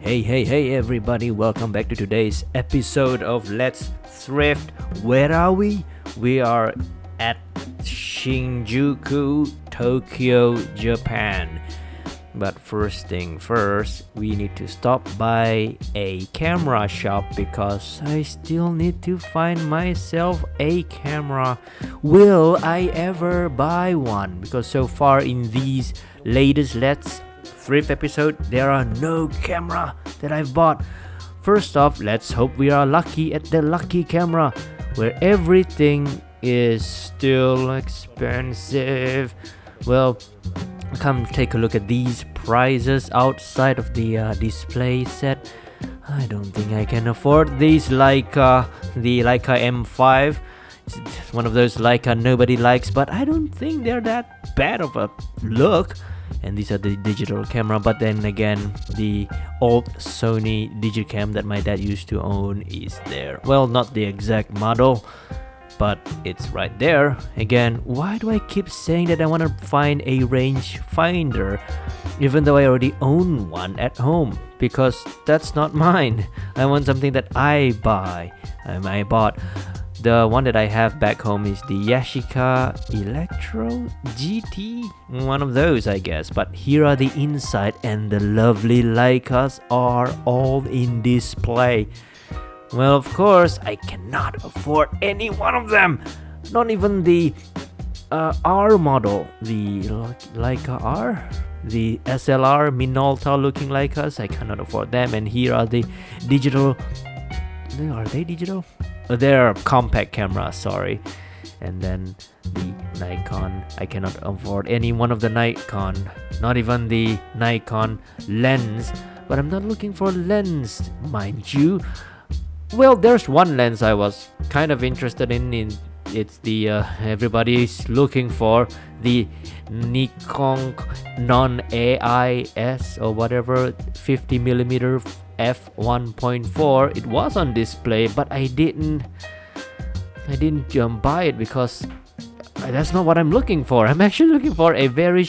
Hey everybody, welcome back to today's episode of Let's Thrift. Where are we? We are at Shinjuku, Tokyo, Japan. But first thing first, we need to stop by a camera shop because I still need to find myself a camera. Will I ever buy one? Because so far in these latest Let's Thrift episode, there are no camera that I've bought. First off, let's hope we are lucky at the lucky camera where everything is still expensive. Well, come take a look at these prices outside of the display set. I don't think I can afford these Leica, the Leica M5. It's one of those Leica nobody likes, but I don't think they're that bad of a look. And these are the digital camera, but then again, the old Sony Digicam that my dad used to own is there. Well, not the exact model, but it's right there. Again, why do I keep saying that I want to find a range finder even though I already own one at home? Because that's not mine. I want something that I buy. I bought. The one that I have back home is the Yashica Electro GT, one of those I guess. But here are the inside, and the lovely Leicas are all in display. Well, of course, I cannot afford any one of them. Not even the R model, the Leica R, the SLR Minolta looking Leicas. I cannot afford them. And here are the digital. Are they digital? They're compact cameras, sorry. And then the Nikon. I cannot afford any one of the Nikon, not even the Nikon lens. But I'm not looking for lens, mind you. Well, there's one lens I was kind of interested in. It's the everybody's looking for, the Nikon non-AIS or whatever 50mm f1.4. It was on display, but I didn't buy it because that's not what I'm looking for. I'm actually looking for a very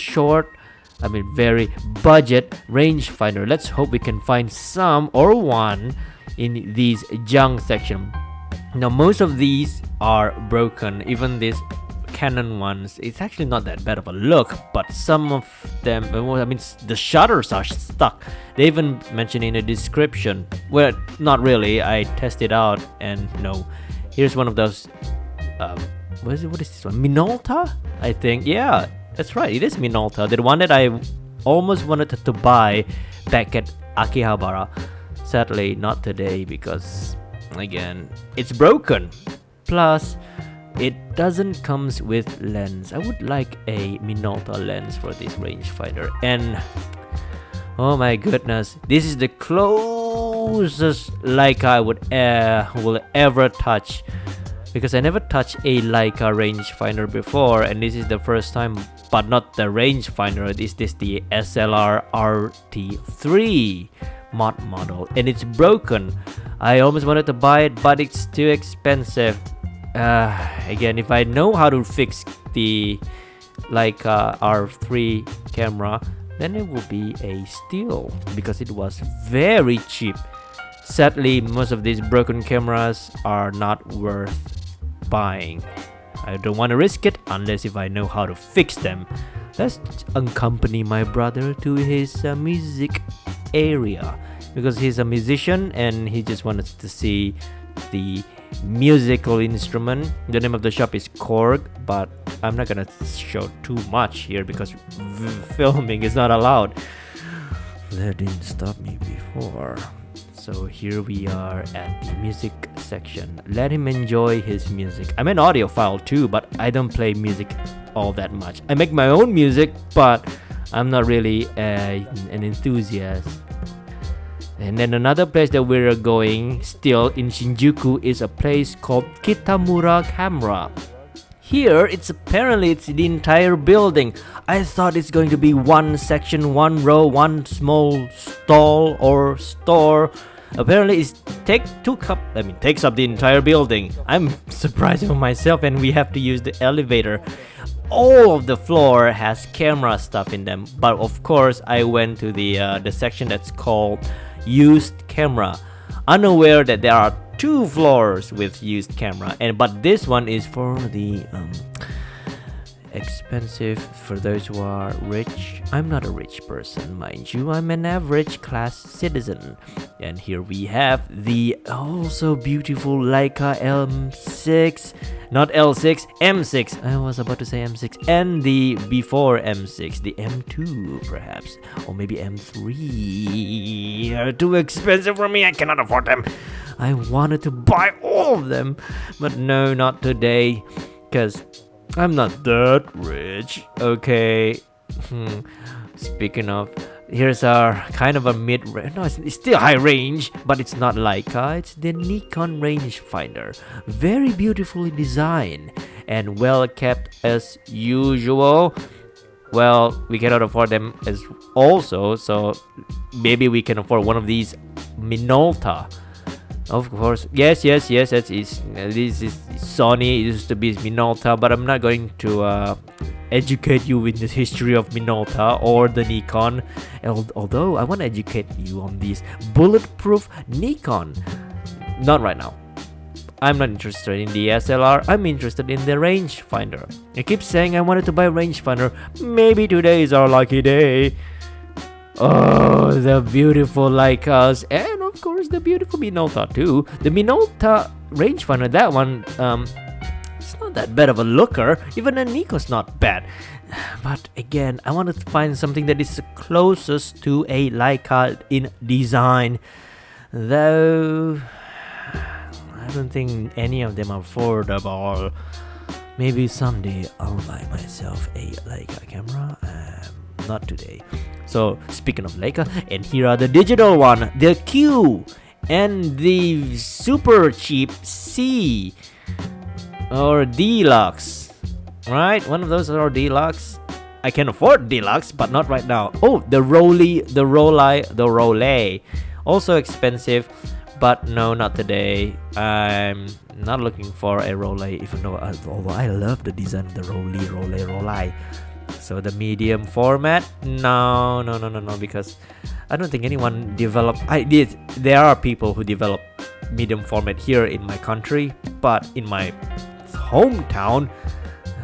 budget rangefinder. Let's hope we can find some or one in these junk section. Now most of these are broken, even these Canon ones. It's actually not that bad of a look, but some of them, the shutters are stuck. They even mention in the description. Well, not really. I tested out and no. Here's one of those. What is this one? Minolta? I think. Yeah, that's right. It is Minolta. The one that I almost wanted to buy back at Akihabara. Sadly, not today because, again, it's broken. Plus, it doesn't comes with lens. I would like a Minolta lens for this rangefinder. And oh my goodness, this is the closest Leica I will ever touch, because I never touched a Leica rangefinder before, and this is the first time. But not the rangefinder. This is the SLR RT3 model, and it's broken. I almost wanted to buy it, but it's too expensive. Again, if I know how to fix the Leica R3 camera, then it will be a steal because it was very cheap. Sadly, most of these broken cameras are not worth buying. I don't want to risk it unless if I know how to fix them. Let's accompany my brother to his music area because he's a musician and he just wanted to see the musical instrument. The name of the shop is Korg, but I'm not gonna show too much here because filming is not allowed. That didn't stop me before. So here we are at the music section. Let him enjoy his music. I'm an audiophile too, but I don't play music all that much. I make my own music, but I'm not really an enthusiast. And then another place that we're going still in Shinjuku is a place called Kitamura Camera. Here, it's the entire building. I thought it's going to be one section, one row, one small stall or store. Apparently, it takes up the entire building. I'm surprised of myself, and we have to use the elevator. All of the floor has camera stuff in them, but of course, I went to the section that's called used camera, unaware that there are 2 floors with used camera, but this one is for the expensive, for those who are rich. I'm not a rich person, mind you. I'm an average class citizen. And here we have the also beautiful Leica M6, not L6, M6. I was about to say M6, and the before M6, the M2 perhaps, or maybe M3. Are too expensive for me. I cannot afford them. I wanted to buy all of them, but no, not today, because I'm not that rich. Okay. Speaking of, here's our kind of a mid-range. No, it's still high range, but it's not Leica. It's the Nikon rangefinder. Very beautifully designed and well kept as usual. Well, we cannot afford them as also, so maybe we can afford one of these Minolta. Of course, yes, that is this is Sony. It used to be Minolta, but I'm not going to educate you in the history of Minolta or the Nikon. Although I want to educate you on this bulletproof Nikon. Not right now. I'm not interested in the SLR. I'm interested in the rangefinder. I keep saying I wanted to buy a rangefinder. Maybe today is our lucky day. Oh, the beautiful Leicas, and of course the beautiful Minolta too. The Minolta rangefinder, that one, it's not that bad of a looker. Even a Nikon's not bad. But again, I wanted to find something that is closest to a Leica in design. Though, I don't think any of them are affordable. Maybe someday I'll buy myself a Leica camera. Not today. So speaking of Leica, and here are the digital one, the Q and the super cheap C or Deluxe, right? One of those are Deluxe. I can afford Deluxe, but not right now. Oh, the Rolei, also expensive, but no, not today. I'm not looking for a Rolei, even though although I love the design of the Rolei. So the medium format, no, because I don't think anyone developed. There are people who develop medium format here in my country, but in my hometown,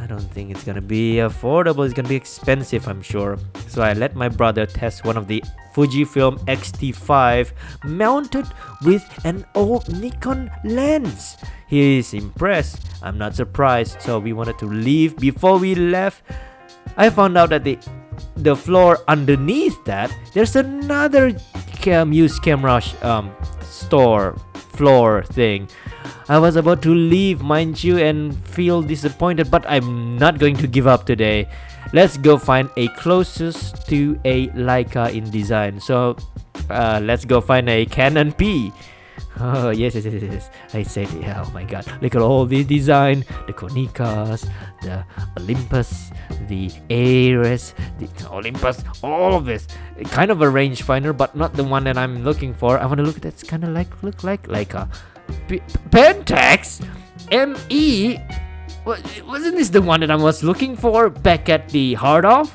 I don't think it's gonna be affordable. It's gonna be expensive, I'm sure. So I let my brother test one of the Fujifilm X-T5 mounted with an old Nikon lens. He is impressed. I'm not surprised. So we wanted to leave. Before we left, I found out that the floor underneath that, there's another used camera store floor thing. I was about to leave, mind you, and feel disappointed, but I'm not going to give up today. Let's go find a closest to a Leica in design. So let's go find a Canon P. Oh, yes. I said, yeah, oh my god. Look at all the design. The Konikas, the Olympus, the Ares, the Olympus, all of this. Kind of a rangefinder, but not the one that I'm looking for. I want to look at that's kind of look like a Pentax ME. Wasn't this the one that I was looking for back at the Heart of?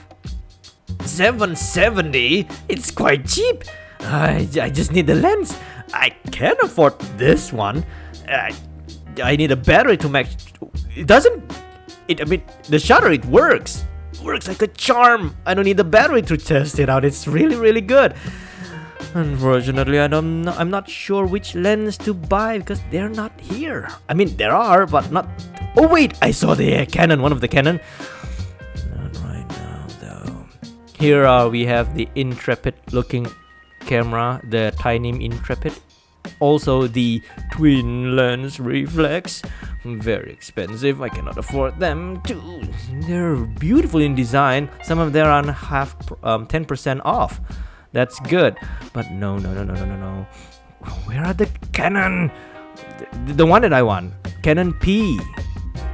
770? It's quite cheap. I just need the lens. I can afford this one. I need a battery to match. I mean, the shutter, it works. Works like a charm. I don't need the battery to test it out. It's really good. Unfortunately, I'm not sure which lens to buy because they're not here. I mean, there are, but not. Oh wait, I saw the Canon, one of the Canon. Not right now though. Here we have the Intrepid looking camera, the tiny Intrepid. Also the twin lens reflex, very expensive. I cannot afford them too. They're beautiful in design. Some of them are on 10% off. That's good. But no. Where are the Canon? The one that I want, Canon P.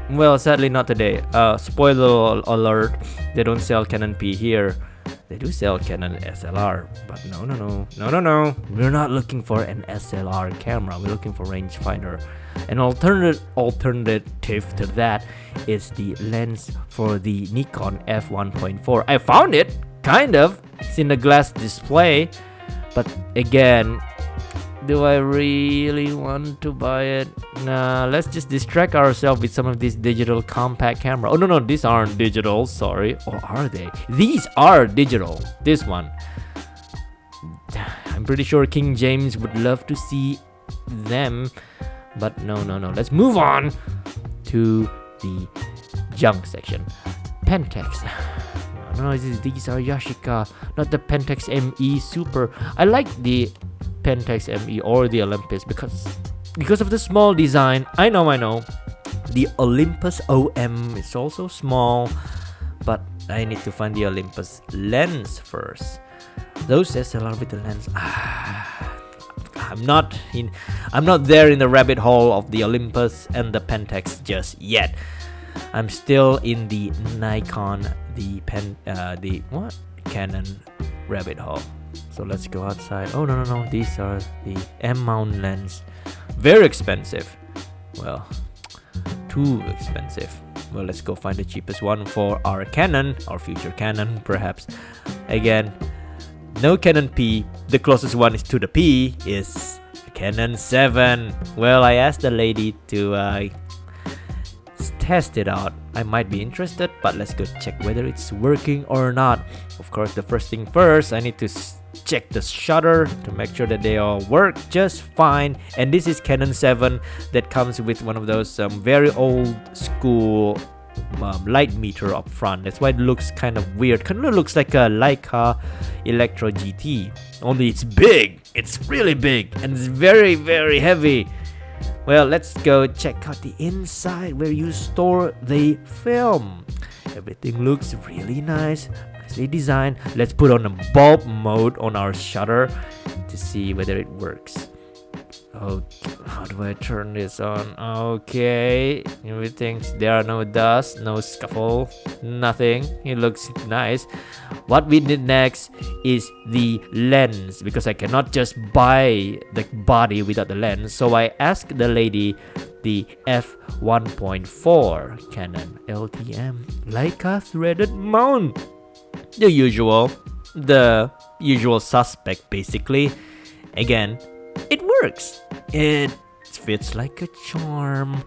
Well, sadly not today. Spoiler alert, they don't sell Canon P here. They do sell Canon SLR, but no. We're not looking for an SLR camera. We're looking for rangefinder. An alternative to that is the lens for the Nikon f1.4. I found it, kind of. It's in the glass display, But again, do I really want to buy it? Nah, let's just distract ourselves with some of these digital compact camera. Oh no, these aren't digital, sorry. Or are they? These are digital. This one, I'm pretty sure King James would love to see them, but no. Let's move on to the junk section. Pentax. No, these are Yashica, not the Pentax ME Super. I like the Pentax ME or the Olympus because of the small design. I know. The Olympus OM is also small, but I need to find the Olympus lens first. Those SLR with the lens. I'm not there in the rabbit hole of the Olympus and the Pentax just yet. I'm still in the Nikon, the Canon rabbit hole. So let's go outside. Oh no, these are the M-mount lens. Very expensive. Well, too expensive. Well, let's go find the cheapest one for our Canon, our future Canon perhaps. Again, no Canon P. The closest one is to the P is Canon 7. Well, I asked the lady to test it out. I might be interested, but let's go check whether it's working or not. Of course, the first thing first, I need to check the shutter to make sure that they all work just fine. And this is Canon 7 that comes with one of those very old school light meter up front. That's why it looks kind of weird. Kind of looks like a Leica Electro GT, only it's big. It's really big and it's very, very heavy. Well, let's go check out the inside where you store the film. Everything looks really nice, nicely designed. Let's put on a bulb mode on our shutter to see whether it works. Oh, how do I turn this on? Okay, everything. There are no dust, no scuffle, nothing. It looks nice. What we need next is the lens, because I cannot just buy the body without the lens. So I asked the lady the f1.4 Canon LTM Leica threaded mount. The usual suspect basically. Again, it works. It fits like a charm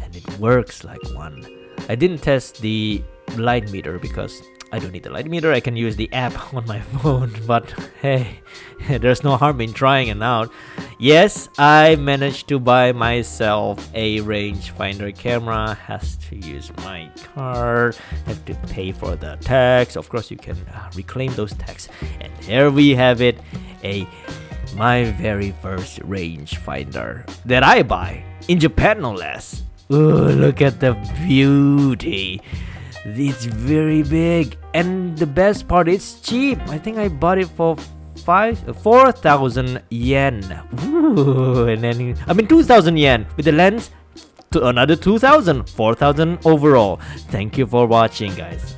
and it works like one. I didn't test the light meter because I don't need the light meter. I can use the app on my phone, but hey, there's no harm in trying it out. Yes, I managed to buy myself a rangefinder camera. Has to use my card, have to pay for the tax. Of course, you can reclaim those tax. And there we have it, my very first rangefinder that I buy in Japan, no less. Ooh, look at the beauty. It's very big, and the best part, it's cheap. I think I bought it for 4,000 yen. Ooh, and then 2,000 yen with the lens. To another 2,000, 4,000 overall. Thank you for watching, guys.